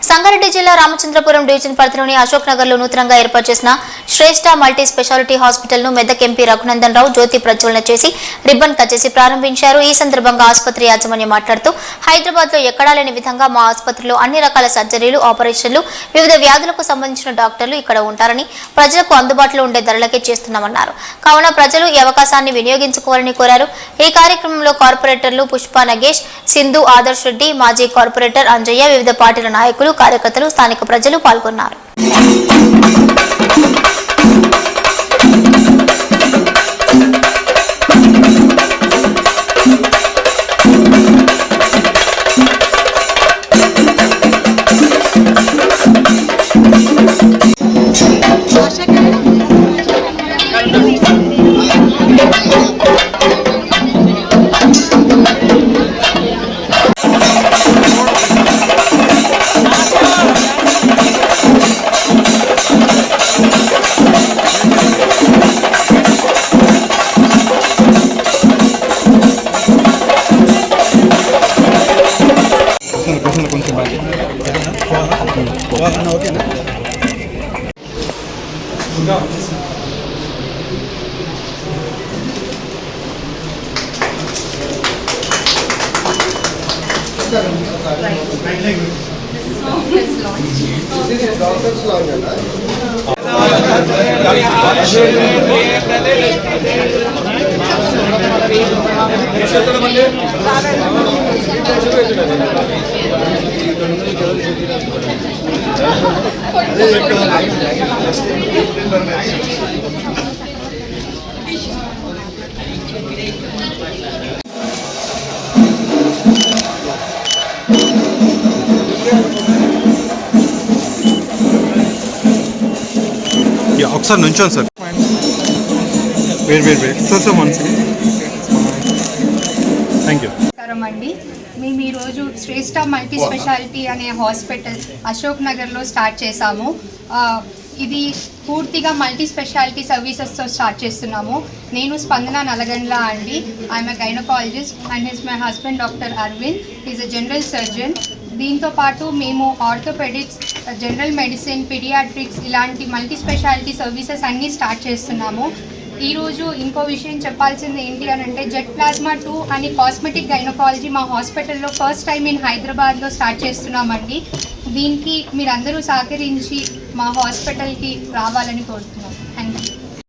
సంగారెడ్డి జిల్లా రామచంద్రపురం డివిజన్ పరిధిలోని అశోక్ నగర్ లో నూతనంగా ఏర్పాటు చేసిన శ్రేష్ఠ మల్టీ స్పెషాలిటీ హాస్పిటల్ ను మెదక్ ఎంపీ రఘునందన్ రావు జ్యోతి ప్రజ్వలన చేసి రిబ్బన్ కట్ చేసి ప్రారంభించారు. ఈ సందర్భంగా ఆసుపత్రి యాజమాన్యం మాట్లాడుతూ హైదరాబాద్ లో ఎక్కడా లేని విధంగా మా ఆసుపత్రిలో అన్ని రకాల సర్జరీలు, ఆపరేషన్లు, వివిధ వ్యాధులకు సంబంధించిన డాక్టర్లు ఇక్కడ ఉంటారని, ప్రజలకు అందుబాటులో ఉండే ధరలకే చేస్తున్నామన్నారు. కావున ప్రజలు ఈ అవకాశాన్ని వినియోగించుకోవాలని కోరారు. ఈ కార్యక్రమంలో కార్పొరేటర్లు పుష్ప నగేష్, సింధు ఆదర్శ్ రెడ్డి, మాజీ కార్పొరేటర్ అంజయ్య, వివిధ పార్టీల నాయకులు, కార్యకర్తలు, స్థానిక ప్రజలు పాల్గొన్నారు. ఒకసారి నుంచోండి sir. Wait sir one second. Thank you. నమస్కారం అండి. మేము ఈరోజు శ్రేష్ఠ మల్టీ స్పెషాలిటీ అనే హాస్పిటల్ అశోక్ నగర్లో స్టార్ట్ చేశాము. ఇది పూర్తిగా మల్టీ స్పెషాలిటీ సర్వీసెస్తో స్టార్ట్ చేస్తున్నాము. నేను స్పందన నలగండ్ల అండి. I'm a gynaecologist and his my husband doctor Aravind, is a general surgeon. దీంతో పాటు మేము ఆర్థోపెడిక్స్, జనరల్ మెడిసిన్, పీడియాట్రిక్స్ ఇలాంటి మల్టీ స్పెషాలిటీ సర్వీసెస్ అన్నీ స్టార్ట్ చేస్తున్నాము. ఈరోజు ఇంకో విషయం చెప్పాల్సింది ఏంటి అని అంటే, జెట్ ప్లాస్మా 2 అని కాస్మెటిక్ గైనకాలజీ మా హాస్పిటల్లో ఫస్ట్ టైం ఇన్ హైదరాబాద్లో స్టార్ట్ చేస్తున్నామండి. దీనికి మీరందరూ సహకరించి మా హాస్పిటల్కి రావాలని కోరుతున్నాను.